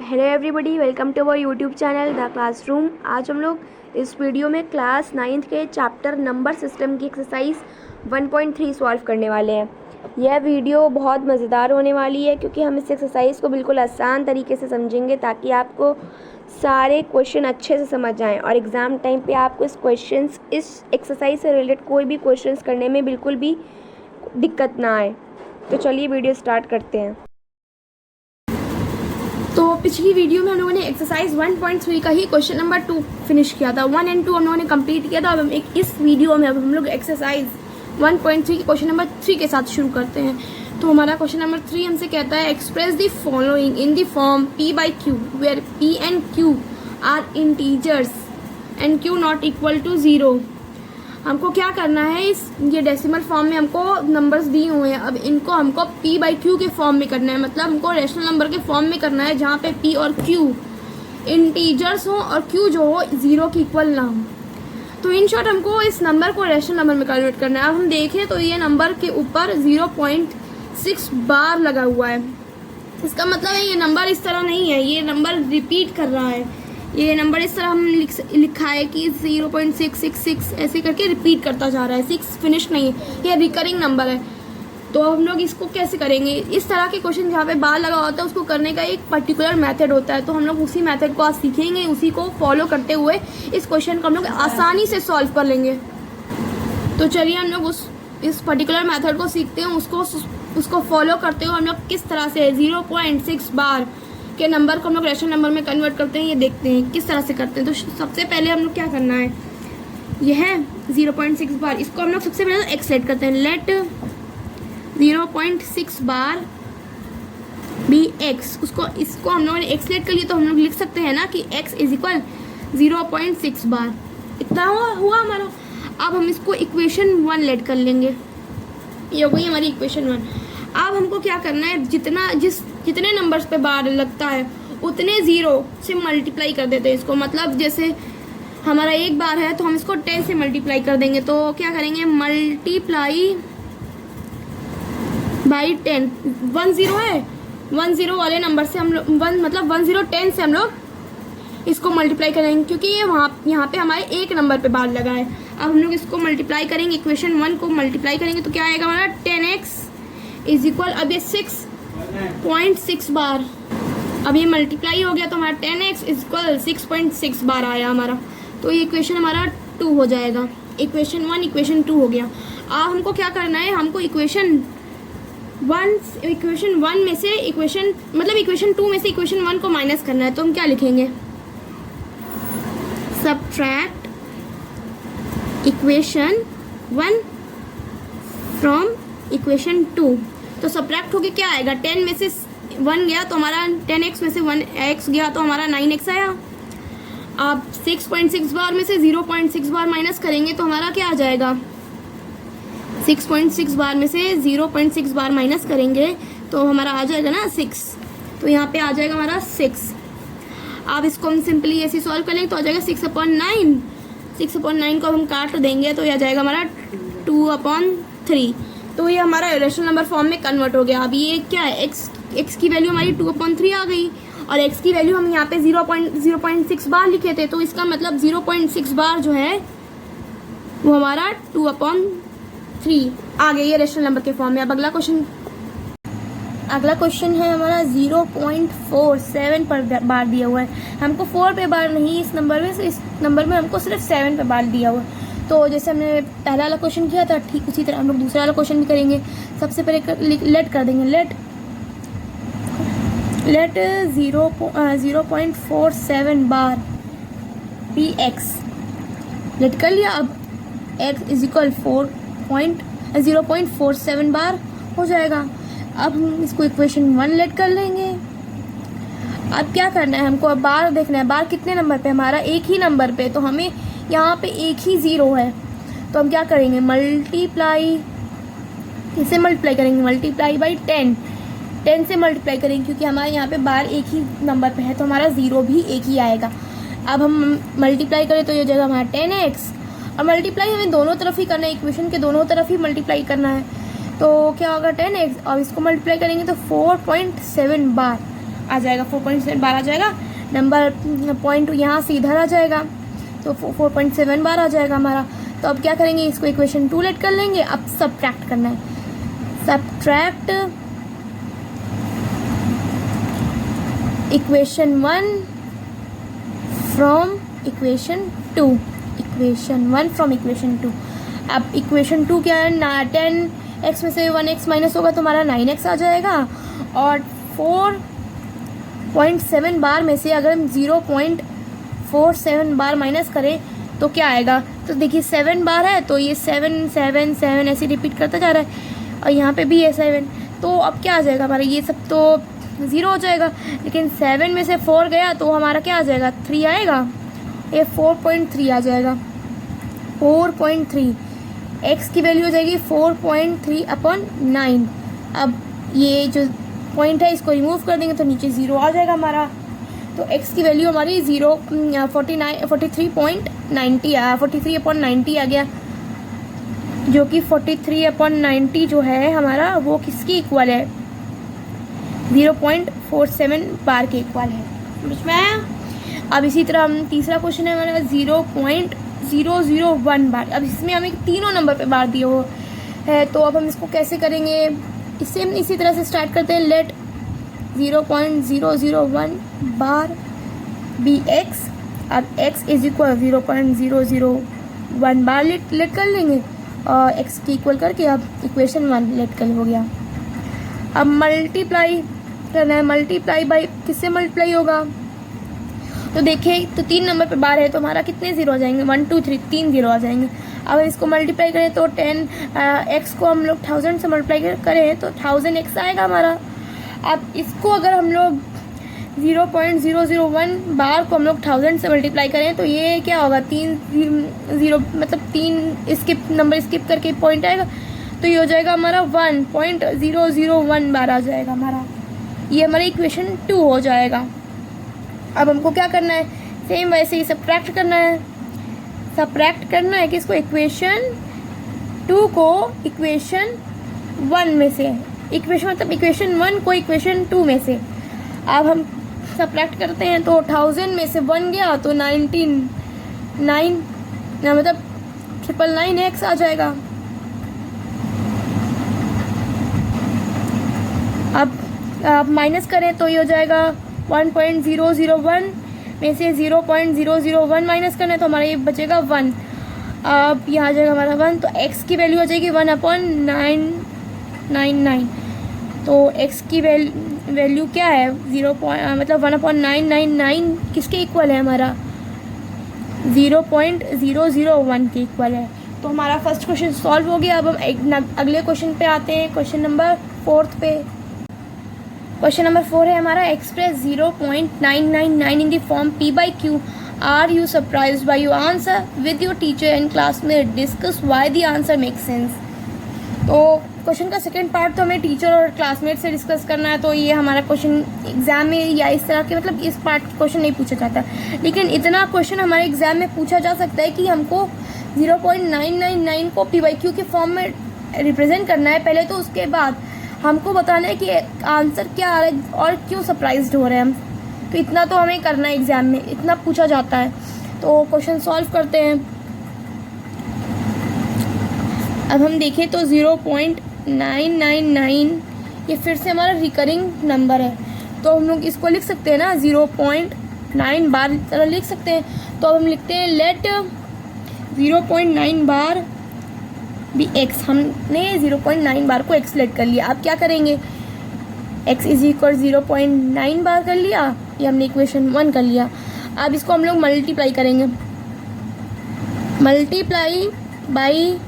Hello everybody, welcome to our YouTube channel the classroom. आज हम लोग इस वीडियो में क्लास 9th के चैप्टर नंबर सिस्टम की एक्सरसाइज 1.3 सॉल्व करने वाले हैं। यह वीडियो बहुत मज़ेदार होने वाली है क्योंकि हम इस एक्सरसाइज को बिल्कुल आसान तरीके से समझेंगे ताकि आपको सारे क्वेश्चन अच्छे से समझ आएँ और एग्ज़ाम टाइम पे आपको इस एक्सरसाइज से रिलेटेड कोई भी क्वेश्चंस करने में बिल्कुल भी दिक्कत ना आए। तो चलिए वीडियो स्टार्ट करते हैं। तो पिछली वीडियो में हम लोगों ने एक्सरसाइज 1.3 का ही क्वेश्चन नंबर 2 फिनिश किया था। 1 और 2 हम लोगों ने कंप्लीट किया था। अब इस वीडियो में अब हम लोग एक्सरसाइज 1.3 के क्वेश्चन नंबर 3 के साथ शुरू करते हैं। तो हमारा क्वेश्चन नंबर 3 हमसे कहता है express the following in the form p by q where p and q are integers and q not equal to 0। हमको क्या करना है, ये डेसिमल फॉर्म में हमको नंबर्स दिए हुए हैं। अब इनको हमको p by q के फॉर्म में करना है, मतलब हमको रेशनल नंबर के फॉर्म में करना है जहाँ पे p और q इंटीजर्स हो और q जो हो 0 के इक्वल ना हो। तो इन शॉर्ट हमको इस नंबर को रेशनल नंबर में कन्वर्ट करना है। अब हम देखें तो ये नंबर के ऊपर 0.6 बार लगा हुआ है। इसका मतलब है ये नंबर इस तरह नहीं है, ये नंबर रिपीट कर रहा है। ये नंबर इस तरह हम लिखा है कि 0.666 ऐसे करके रिपीट करता जा रहा है, 6 फिनिश नहीं है, ये रिकरिंग नंबर है। तो हम लोग इसको कैसे करेंगे, इस तरह के क्वेश्चन जहाँ पे बार लगा होता है उसको करने का एक पर्टिकुलर मेथड होता है। तो हम लोग उसी मेथड को आज सीखेंगे, उसी को फॉलो करते हुए इस क्वेश्चन को हम लोग आसानी से सॉल्व कर लेंगे। तो चलिए हम लोग इस पर्टिकुलर मेथड को सीखते हैं, उसको फॉलो करते हुए हम लोग किस तरह से 0.6 बार के नंबर को हम लोग रेशनल नंबर में कन्वर्ट करते हैं, ये देखते हैं किस तरह से करते हैं। तो सबसे पहले हम लोग क्या करना है, यह है 0.6 बार, इसको हम लोग सबसे पहले तो एक्स लेट करते हैं। लेट 0.6 बार बी एक्स, इसको हम लोगों ने एक्स लेट कर लिया तो हम लोग लिख सकते हैं ना कि x इज इक्वल 0.6 बार। इतना हुआ हमारा। अब हम इसको इक्वेशन 1 लेट कर लेंगे, ये हो गई हमारी इक्वेशन 1। अब हमको क्या करना है, जितने नंबर्स पे बार लगता है उतने 0 से मल्टीप्लाई कर देते हैं इसको। मतलब जैसे हमारा एक बार है तो हम इसको 10 से मल्टीप्लाई कर देंगे। तो क्या करेंगे, मल्टीप्लाई बाई 10। 10 है, 10 वाले नंबर से हम लोग 10 से हम लोग इसको मल्टीप्लाई करेंगे क्योंकि ये यहाँ पे हमारे एक नंबर पे बार लगा है। अब हम लोग इसको मल्टीप्लाई करेंगे, इक्वेशन 1 को मल्टीप्लाई करेंगे तो क्या आएगा हमारा 10x इज इक्वल, अब ये 6.6 बार, अब ये मल्टीप्लाई हो गया तो हमारा 10x इज इक्वल 6.6 बार आया हमारा। तो ये इक्वेशन हमारा 2 हो जाएगा। इक्वेशन 1 इक्वेशन 2 हो गया। अब हमको क्या करना है, हमको इक्वेशन 1 में से इक्वेशन 2 में से इक्वेशन 1 को माइनस करना है। तो हम क्या लिखेंगे, सबट्रैक्ट इक्वेशन 1 फ्रॉम इक्वेशन 2। तो सबट्रैक्ट होके क्या आएगा, 10 में से 1 गया तो हमारा 10x में से 1x गया तो हमारा 9x आया। अब 6.6 बार में से 0.6 बार माइनस करेंगे तो हमारा क्या आ जाएगा, 6.6 बार में से 0.6 बार माइनस करेंगे तो हमारा आ जाएगा ना 6। तो यहाँ पे आ जाएगा हमारा 6। अब इसको हम सिंपली ऐसे सॉल्व कर लेंगे तो आ जाएगा 6/9। 6/9 को हम काट देंगे तो यह आ जाएगा हमारा 2/3। तो ये हमारा रेशनल नंबर फॉर्म में कन्वर्ट हो गया। अब ये क्या है, x की वैल्यू हमारी 2/3 आ गई और x की वैल्यू हम यहाँ पे 0.6 बार लिखे थे। तो इसका मतलब 0.6 बार जो है वो हमारा 2/3 आ गई है रेशनल नंबर के फॉर्म में। अब अगला क्वेश्चन है हमारा 0.47 पर बार दिया हुआ है। हमको 4 पे बार नहीं इस नंबर में हमको सिर्फ 7 पे बार दिया हुआ है। तो जैसे हमने पहला वाला क्वेश्चन किया था ठीक उसी तरह हम लोग दूसरा वाला क्वेश्चन भी करेंगे। सबसे पहले लेट कर देंगे, लेट 0.47 बार पी एक्स लेट कर लिया। अब x इज इक्वल 0.47 बार हो जाएगा। अब हम इसको इक्वेशन 1 लेट कर लेंगे। अब क्या करना है, हमको अब बार देखना है, बार कितने नंबर पे, हमारा एक ही नंबर पे, तो हमें यहाँ पे एक ही 0 है। तो हम क्या करेंगे, इसे मल्टीप्लाई करेंगे, मल्टीप्लाई बाई 10 से मल्टीप्लाई करेंगे क्योंकि हमारे यहाँ पे बार एक ही नंबर पे है तो हमारा 0 भी एक ही आएगा। अब हम मल्टीप्लाई करें तो ये जगह हमारा 10x, और मल्टीप्लाई हमें दोनों तरफ ही करना है, इक्वेशन के दोनों तरफ ही मल्टीप्लाई करना है। तो क्या होगा 10x, अब इसको मल्टीप्लाई करेंगे तो 4.7 बार आ जाएगा, 4.7 बार आ जाएगा। नंबर पॉइंट यहाँ से इधर आ जाएगा, तो 4.7 बार आ जाएगा हमारा। तो अब क्या करेंगे, इसको इक्वेशन 2 लेट कर लेंगे। अब सब्ट्रैक्ट करना है, subtract equation 1 from equation 2, equation 1 from equation 2। अब इक्वेशन 2 क्या है, 10x में से 1x माइनस होगा तो हमारा 9x आ जाएगा। और 4.7 बार में से अगर हम 0.47 बार माइनस करें तो क्या आएगा, तो देखिए 7 बार है तो ये 7 7 7 ऐसे रिपीट करता जा रहा है, और यहाँ पे भी है 7। तो अब क्या आ जाएगा हमारा, ये सब तो 0 हो जाएगा, लेकिन 7 में से 4 गया तो हमारा क्या आ जाएगा, 3 आएगा। ये 4.3 आ जाएगा, 4.3। x की वैल्यू हो जाएगी 4.3/9। अब ये जो पॉइंट है इसको रिमूव कर देंगे तो नीचे 0 आ जाएगा हमारा। तो x की वैल्यू हमारी 43/90 आ गया, जो कि 43/90 जो है हमारा वो किसकी इक्वल है, 0.47 बार के इक्वल है, समझ में आया। अब इसी तरह हम तीसरा क्वेश्चन है हमारा 0.001 बार। अब इसमें हमें तीनों नंबर पे बार दिए हो है, तो अब हम इसको कैसे करेंगे, इससे हम इसी तरह से स्टार्ट करते हैं। Let 0.001 bar b x. अब x is equal 0.001 bar let कर लेंगे, और x की इक्वल करके अब इक्वेशन 1 लेट कर हो गया। अब मल्टीप्लाई करना है, मल्टीप्लाई बाई किससे मल्टीप्लाई होगा, तो देखिए तो 3 नंबर पे बार है तो हमारा कितने 0 आ जाएंगे, 1 2 3 3 0 आ जाएंगे। अब इसको मल्टीप्लाई करें तो 10x को हम लोग 1000 से मल्टीप्लाई करें तो 1000x आएगा हमारा। अब इसको अगर हम लोग 0.001 बार को हम लोग 1000 से मल्टीप्लाई करें तो ये क्या होगा, 3 0 मतलब 3 स्किप नंबर स्किप करके पॉइंट आएगा, तो ये हो जाएगा हमारा 1.001 बार आ जाएगा हमारा। ये हमारा इक्वेशन 2 हो जाएगा। अब हमको क्या करना है, सेम वैसे ही सब्ट्रैक्ट करना है। सब्ट्रैक्ट करना है कि इसको इक्वेशन 2 को इक्वेशन 1 में से, इक्वेशन मतलब इक्वेशन 1 को इक्वेशन 2 में से। अब हम सब्ट्रैक्ट करते हैं तो 1000 में से 1 गया तो 99 मतलब 999x आ जाएगा। अब माइनस करें तो ये हो जाएगा 1.001 में से 0.001 माइनस करना है तो हमारा ये बचेगा 1। अब यहाँ आ जाएगा हमारा 1, तो x की वैल्यू हो जाएगी 1/999। तो x की वैल्यू क्या है, मतलब 1/999 किसके इक्वल है, हमारा 0.001 के इक्वल है। तो हमारा फर्स्ट क्वेश्चन सॉल्व हो गया। अब हम अगले क्वेश्चन पे आते हैं, क्वेश्चन नंबर 4 पे। क्वेश्चन नंबर 4 है हमारा, express 0.999 in the form p/q। Are you surprised by your answer with your teacher and classmate, discuss why the answer make sense. तो क्वेश्चन का सेकंड पार्ट तो हमें टीचर और क्लासमेट से discuss करना है, तो ये हमारा क्वेश्चन एग्जाम में या इस तरह के मतलब इस पार्ट क्वेश्चन नहीं पूछा जाता, लेकिन इतना क्वेश्चन हमारे एग्जाम में पूछा जा सकता है कि हमको 0.999 को p/q के फॉर्म में रिप्रेजेंट करना है पहले, तो उसके बाद हमको बताना है कि आंसर क्या आ रहा है और क्यों सरप्राइज्ड हो रहे हैं हम। तो इतना तो हमें करना है एग्जाम में, इतना पूछा जाता है। तो क्वेश्चन सॉल्व करते हैं। अब हम देखें तो 0.999 ये फिर से हमारा रिकरिंग नंबर है, तो हम लोग इसको लिख सकते हैं ना 0.9 बार तरह लिख सकते हैं। तो अब हम लिखते हैं लेट 0.9 बार भी x। हमने 0.9 बार को x लेट कर लिया। अब क्या करेंगे, x इज इक्वल 0.9 बार कर लिया, ये हमने इक्वेशन 1 कर लिया। अब इसको हम लोग मल्टीप्लाई करेंगे, मल्टीप्लाई बाई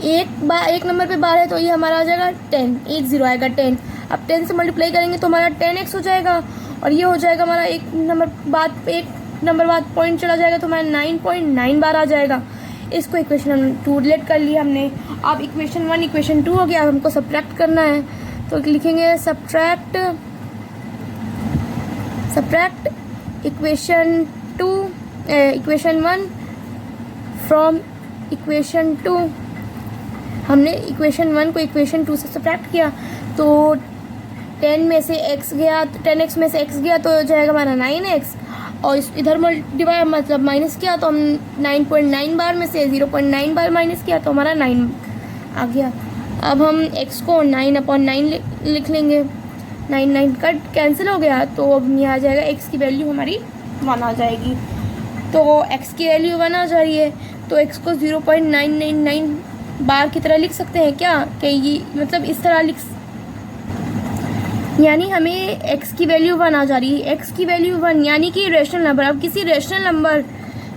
एक नंबर पे बार है तो ये हमारा आ जाएगा 10, 1 0 आएगा 10। अब 10 से मल्टीप्लाई करेंगे तो हमारा 10x हो जाएगा, और ये हो जाएगा हमारा एक नंबर बाद पॉइंट चला जाएगा तो हमारा 9.9 बार आ जाएगा। इसको इक्वेशन 2 लेट कर लिया हमने। अब इक्वेशन 1 इक्वेशन 2 हो गया। अब हमको सब्ट्रैक्ट करना है, तो लिखेंगे सब्ट्रैक्ट इक्वेशन 1 फ्रॉम इक्वेशन 2। हमने इक्वेशन 1 को इक्वेशन 2 से सब्ट्रैक्ट किया तो 10 में से x गया, 10x में से x गया तो हो जाएगा हमारा 9x, और इस इधर डिवाइड मतलब माइनस किया तो हम 9.9 बार में से 0.9 बार माइनस किया तो हमारा 9 आ गया। अब हम x को 9/9 लिख लेंगे, 9 कट कैंसिल हो गया, तो अब यहाँ आ जाएगा x की वैल्यू हमारी 1 आ जाएगी। तो x की वैल्यू 1 आ जा रही है, तो x को 0.999 बार की तरह लिख सकते हैं क्या, कि ये मतलब इस तरह यानी हमें x की वैल्यू 1 आ जा रही है। x की वैल्यू 1 यानी कि रेशनल नंबर। अब किसी रेशनल नंबर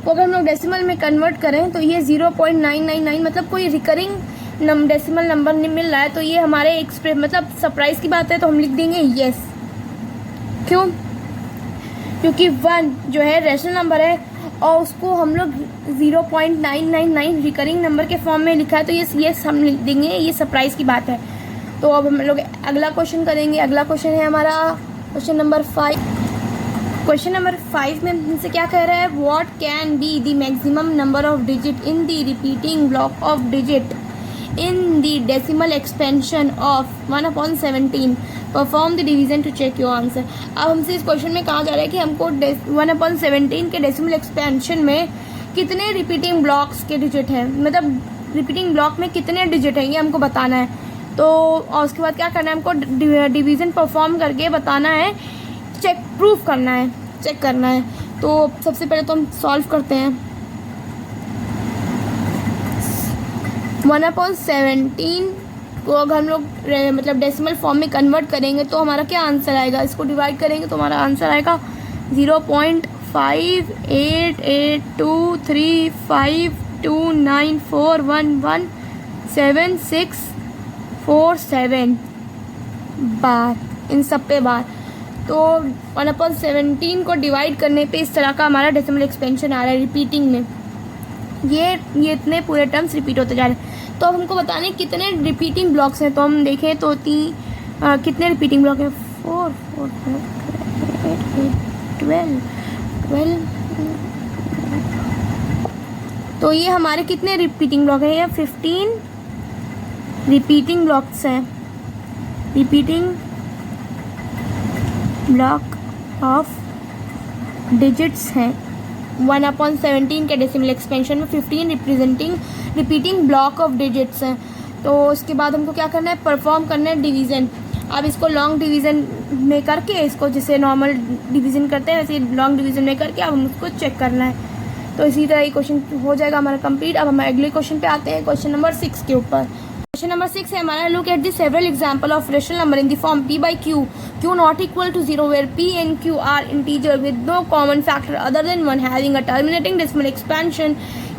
को अगर हम लोग डेसिमल में कन्वर्ट करें तो ये 0.999 मतलब कोई रिकरिंग डेसिमल नंबर नहीं मिल रहा है, तो ये हमारे मतलब सरप्राइज की बात है, तो हम लिख देंगे येस। क्यों? क्योंकि 1 जो है रेशनल नंबर है और उसको हम लोग 0.999 रिकरिंग नंबर के फॉर्म में लिखा है, तो ये हम लिख देंगे, ये सरप्राइज की बात है। तो अब हम लोग अगला क्वेश्चन करेंगे। अगला क्वेश्चन है हमारा क्वेश्चन नंबर 5। क्वेश्चन नंबर 5 में हमसे क्या कह रहा है, what can be the maximum number of digit in the repeating block of digit in the decimal expansion of 1/17, perform the division to check your answer। अब हमसे इस क्वेश्चन में कहा जा रहा है कि हमको 1/17 के डेसिमल एक्सपेंशन में कितने रिपीटिंग ब्लॉक्स के डिजिट हैं, मतलब रिपीटिंग ब्लॉक में कितने डिजिट हैं ये हमको बताना है। तो और उसके बाद क्या करना है, हमको डिवीज़न परफॉर्म करके बताना है, प्रूफ करना है, चेक करना है। तो सबसे पहले तो हम सॉल्व करते हैं। 1/17 को अगर हम लोग मतलब डेसिमल फॉर्म में कन्वर्ट करेंगे तो हमारा क्या आंसर आएगा, इसको डिवाइड करेंगे तो हमारा आंसर आएगा 0.58823529411747 बार, इन सब पे बार। तो 1/17 को डिवाइड करने पे इस तरह का हमारा डेसिमल एक्सपेंशन आ रहा है रिपीटिंग में। ये इतने पूरे टर्म्स रिपीट होते जा रहे हैं। तो अब हमको बताने कितने रिपीटिंग ब्लॉक्स हैं। तो हम देखें तो कितने रिपीटिंग ब्लॉक हैं, 4 4 8 8 12। तो ये हमारे कितने रिपीटिंग ब्लॉक हैं, ये 15 रिपीटिंग ब्लॉक्स हैं, रिपीटिंग ब्लॉक ऑफ डिजिट्स हैं। 1/17 के डेसिमल एक्सपेंशन में 15 रिपीटिंग ब्लॉक ऑफ डिजिट्स हैं। तो उसके बाद हमको क्या करना है, परफॉर्म करना है डिवीज़न। अब इसको लॉन्ग डिवीज़न में करके, इसको जिसे नॉर्मल डिवीज़न करते हैं वैसे लॉन्ग डिवीज़न में करके अब हम उसको चेक करना है। तो इसी तरह ये क्वेश्चन हो जाएगा हमारा कंप्लीट। अब हम अगले क्वेश्चन पे आते हैं, क्वेश्चन नंबर 6 के ऊपर। क्वेश्चन नंबर 6 है हमारा, look at the several example of rational number in the form p/q not equal to 0 where p and q are integer with no common factor other than 1 having a terminating decimal expansion।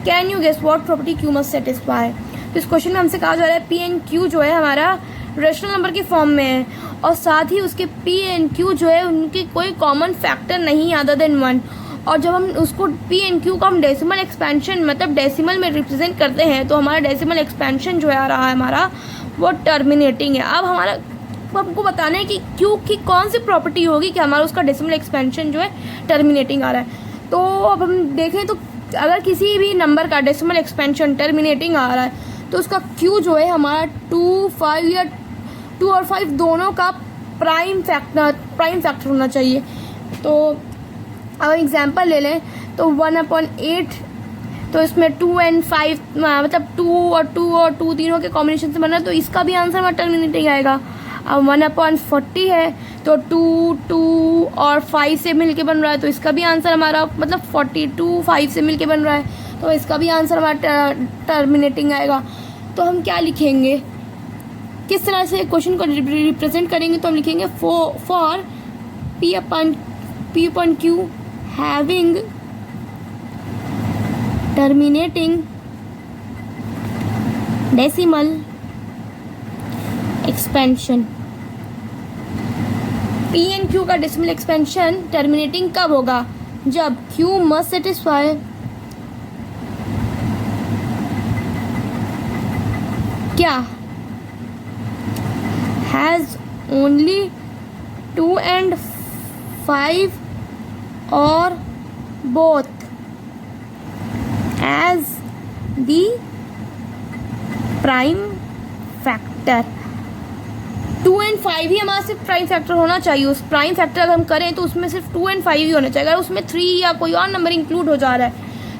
can you guess what property q must satisfy। तो इस question में हमसे कहा जा रहा है p and q जो है हमारा रेशनल नंबर के फॉर्म में है और साथ ही उसके p and q जो है उनकी कोई कॉमन फैक्टर नहीं अदर देन 1। और जब हम उसको p and q का हम डेसिमल एक्सपेंशन मतलब डेसिमल में रिप्रेजेंट करते हैं तो हमारा डेसिमल एक्सपेंशन जो है आ रहा है हमारा वो टर्मिनेटिंग है। अब हमारा हमको बताना है कि q की कौन सी प्रॉपर्टी होगी कि हमारा उसका डेसिमल एक्सपेंशन जो है टर्मिनेटिंग आ रहा है। तो अब हम देखें तो अगर किसी भी नंबर का डेसिमल एक्सपेंशन टर्मिनेटिंग आ रहा है तो उसका q जो है हमारा 2, 5 या 2 और 5 दोनों का प्राइम फैक्टर होना चाहिए। तो अब एग्जांपल ले लें तो 1/8, तो इसमें 2 और 5 मतलब 2 और 2 तीनों के कॉम्बिनेशन से बना, तो इसका भी आंसर हमारा टर्मिनेटिंग आएगा। अब 1/40 है तो 2 और 5 से मिलके बन रहा है, तो इसका भी आंसर हमारा मतलब 42 5 से मिलके बन रहा है, तो इसका भी आंसर हमारा टर्मिनेटिंग आएगा। तो हम क्या लिखेंगे, किस तरह से क्वेश्चन को रिप्रेजेंट करेंगे, तो हम लिखेंगे for p/q having terminating decimal expansion। p and q का डेसिमल एक्सपेंशन टर्मिनेटिंग कब होगा, जब q must satisfy क्या has only 2 and 5 or both as the prime factor। 2 and and 5 ही हमारा सिर्फ प्राइम फैक्टर होना चाहिए। उस प्राइम फैक्टर अगर हम करें तो उसमें सिर्फ 2 एंड 5 ही होना चाहिए। अगर उसमें 3 या कोई और नंबर इंक्लूड हो जा रहा है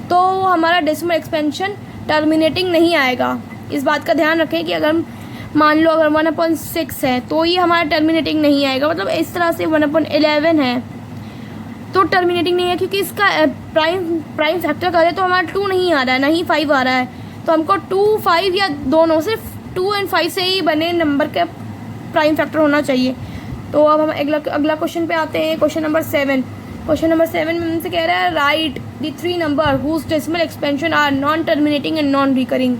तो हमारा डेसिमल एक्सपेंशन टर्मिनेटिंग नहीं आएगा। इस बात का ध्यान रखें कि अगर मान लो अगर 1/6 है तो ये हमारा टर्मिनेटिंग नहीं आएगा। मतलब इस तरह से 1/11 है तो टर्मिनेटिंग नहीं है, क्योंकि इसका प्राइम फैक्टर करें तो हमारा 2 नहीं आ रहा है, ना ही 5 आ रहा है। तो हमको 2, 5 या दोनों, सिर्फ 2 एंड 5 से ही बने नंबर का प्राइम फैक्टर होना चाहिए। तो अब हम अगला क्वेश्चन पे आते हैं, क्वेश्चन नंबर 7। क्वेश्चन नंबर 7 में हमसे कह रहा है write the 3 number whose decimal expansion are non terminating and non recurring.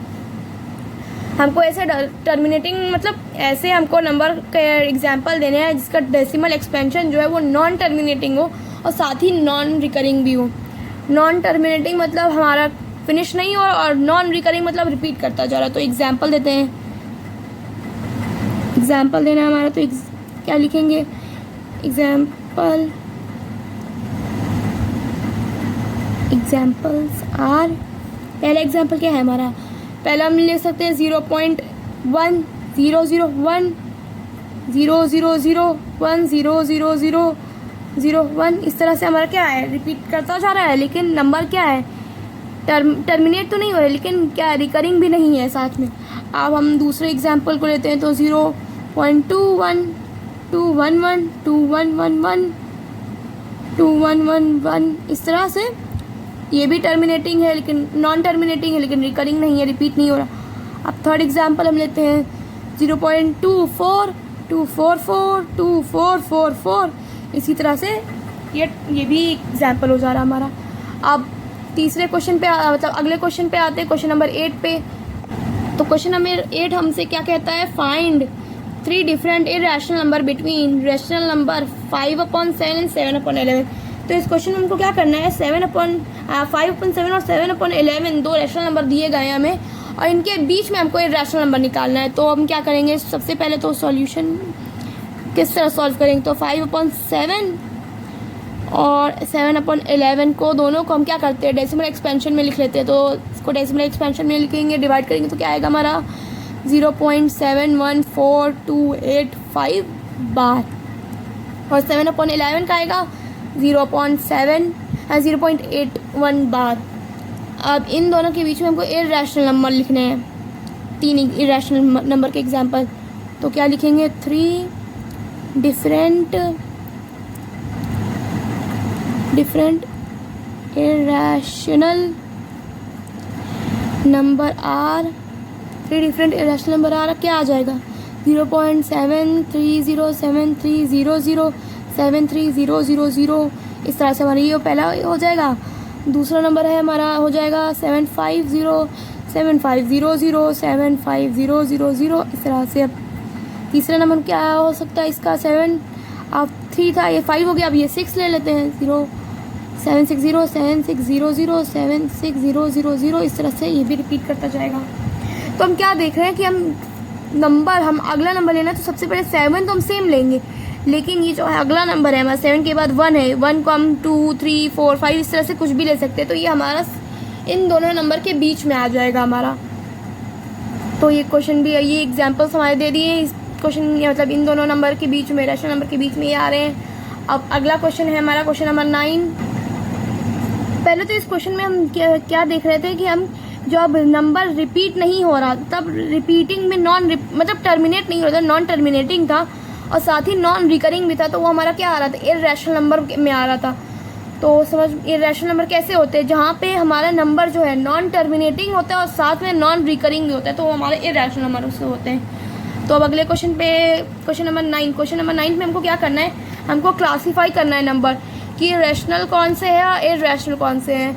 हमको ऐसे टर्मिनेटिंग मतलब ऐसे हमको नंबर के एग्जाम्पल देने हैं जिसका डेसिमल एक्सपेंशन जो है वो नॉन टर्मिनेटिंग हो और साथ ही नॉन रिकरिंग भी हो। नॉन टर्मिनेटिंग मतलब हमारा फिनिश नहीं हो और नॉन रिकरिंग मतलब रिपीट करता जा रहा है। तो एग्जाम्पल देते हैं, एग्जाम्पल देना है हमारा। तो क्या लिखेंगे, एग्जाम्पल्स आर, पहला एग्जाम्पल क्या है हमारा, पहला हम ले सकते हैं 0.1 0 0 1 0 0 0 1 0 0 0 0 1। इस तरह से हमारा क्या है, रिपीट करता जा रहा है लेकिन नंबर क्या है, टर्मिनेट तो नहीं हो रहा है लेकिन क्या है, रिकरिंग भी नहीं है साथ में। अब हम दूसरे एग्जाम्पल को लेते हैं तो 0.21 2 1 1 2 1 1 1 2 1 1 1। इस तरह से ये भी टर्मिनेटिंग है लेकिन नॉन टर्मिनेटिंग है लेकिन रिकरिंग नहीं है, रिपीट नहीं हो रहा। अब थर्ड एग्जाम्पल हम लेते हैं 0.24 2 4 4 2 4 4 4। इसी तरह से ये भी एग्जाम्पल हो जा रहा हमारा। अब तीसरे क्वेश्चन पे मतलब अगले क्वेश्चन पे आते हैं, क्वेश्चन नंबर 8 पे। तो क्वेश्चन नंबर 8 हमसे क्या कहता है, find 3 different irrational number between rational number 5/7 and 7/11। तो इस क्वेश्चन में हमको क्या करना है, 5/7 और 7/11 दो रैशनल नंबर दिए गए हैं हमें और इनके बीच में हमको इरेशनल नंबर निकालना है। तो हम क्या करेंगे, सबसे पहले तो सॉल्यूशन किस तरह सॉल्व करेंगे, तो 5/7 और 7/11 को दोनों को हम क्या करते हैं, डेसिमल एक्सपेंशन में लिख लेते हैं। तो इसको डेसिमल एक्सपेंशन में लिखेंगे, डिवाइड करेंगे तो क्या आएगा हमारा 0.71428 बार। और 7/11 का आएगा 0.81 बार। अब इन दोनों के बीच में हमको इरेशनल नंबर लिखने हैं, 3 इरेशनल नंबर के एग्जांपल। तो क्या लिखेंगे, 3 different irrational number are, 3 different irrational number are. क्या आ जाएगा 0.730730073000। इस तरह से हमारा ये पहला हो जाएगा। दूसरा नंबर है हमारा हो जाएगा 7507500750000। इस तरह से अब तीसरा नंबर क्या हो सकता है इसका, 7 अब 3 था, ये 5 हो गया। अब ये 6 ले लेते हैं, 076076007600। इस तरह से ये भी रिपीट करता जाएगा। तो हम क्या देख रहे हैं कि हम अगला नंबर लेना है तो सबसे पहले 7 तो हम सेम लेंगे, लेकिन ये जो है अगला नंबर है हमारा 7 के बाद 1 है, 1 को हम 2 3 4 5 इस तरह से कुछ भी ले सकते हैं। तो ये हमारा इन दोनों नंबर के बीच में आ जाएगा हमारा। तो ये क्वेश्चन भी, ये एग्जांपल्स हमारे दे दिए इस क्वेश्चन, मतलब इन दोनों नंबर के बीच में, रेशनल नंबर के बीच में ये आ रहे हैं। अब अगला क्वेश्चन है हमारा क्वेश्चन नंबर 9। पहले तो इस क्वेश्चन में हम क्या देख रहे थे कि हम जो अब नंबर रिपीट नहीं हो रहा, तब रिपीटिंग में मतलब टर्मिनेट नहीं हो रहा था, नॉन टर्मिनेटिंग था और साथ ही नॉन रिकरिंग भी था। तो वो हमारा क्या आ रहा था, इरेशनल नंबर में आ रहा था। तो समझ, इरेशनल नंबर कैसे होते हैं, जहाँ पे हमारा नंबर जो है नॉन टर्मिनेटिंग होता है और साथ में नॉन रिकरिंग भी होता है, तो वो हमारे इरेशनल नंबर उससे होते हैं। तो अब अगले क्वेश्चन पे, क्वेश्चन नंबर 9। क्वेश्चन नंबर 9 में हमको क्या करना है, हमको क्लासीफाई करना है नंबर कि रैशनल कौन से हैं और इरेशनल कौन से हैं।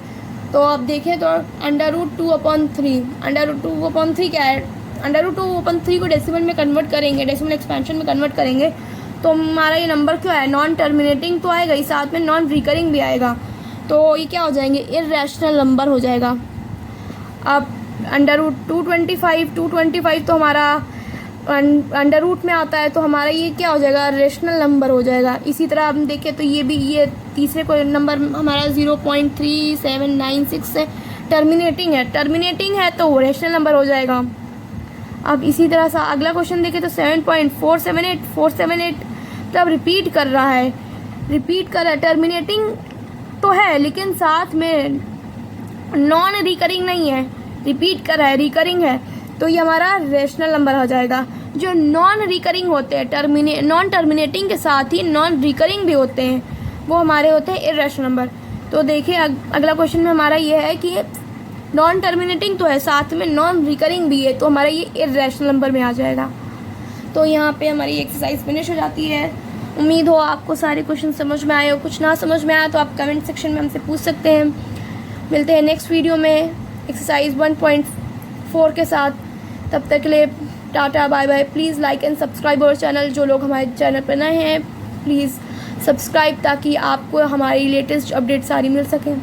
तो अब देखें तो √2/3, √2/3 क्या है, √2/3 को डेसिमल में कन्वर्ट करेंगे, डेसिमल एक्सपेंशन में कन्वर्ट करेंगे तो हमारा ये नंबर क्यों है, नॉन टर्मिनेटिंग तो आएगा ही, साथ में नॉन रिकरिंग भी आएगा। तो ये क्या हो जाएंगे, इरेशनल नंबर हो जाएगा। अब √225 तो हमारा अंडर रूट में आता है, तो हमारा ये क्या हो जाएगा, रेशनल नंबर हो जाएगा। इसी तरह हम देखें तो ये भी, ये तीसरे कोई नंबर हमारा 0.3796 से टर्मिनेटिंग है तो वो रेशनल नंबर हो जाएगा। अब इसी तरह से अगला क्वेश्चन देखें तो 7.478 तब रिपीट कर रहा है, टर्मिनेटिंग तो है लेकिन साथ में नॉन रिकरिंग नहीं है, रिपीट कर रहा है, रिकरिंग है, तो ये हमारा रेशनल नंबर हो जाएगा। जो नॉन रिकरिंग होते हैं, नॉन टर्मिनेटिंग के साथ ही नॉन रिकरिंग भी होते हैं, वो हमारे होते हैं इर्रेशनल नंबर। तो देखिए अगला क्वेश्चन में हमारा ये है कि नॉन टर्मिनेटिंग तो है, साथ में नॉन रिकरिंग भी है, तो हमारा ये इर्रेशनल नंबर में आ जाएगा। तो यहाँ पे हमारी एक्सरसाइज फिनिश हो जाती है। उम्मीद हो आपको सारे क्वेश्चन समझ में आए हो, कुछ ना समझ में आया तो आप कमेंट सेक्शन में हमसे पूछ सकते हैं। मिलते हैं नेक्स्ट वीडियो में एक्सरसाइज 1.4 के साथ। तब तक के लिए tata bye bye. Please like and subscribe our channel. जो लोग हमारे चैनल पर नए हैं प्लीज़ सब्सक्राइब, ताकि आपको हमारी लेटेस्ट अपडेट सारी मिल सकें।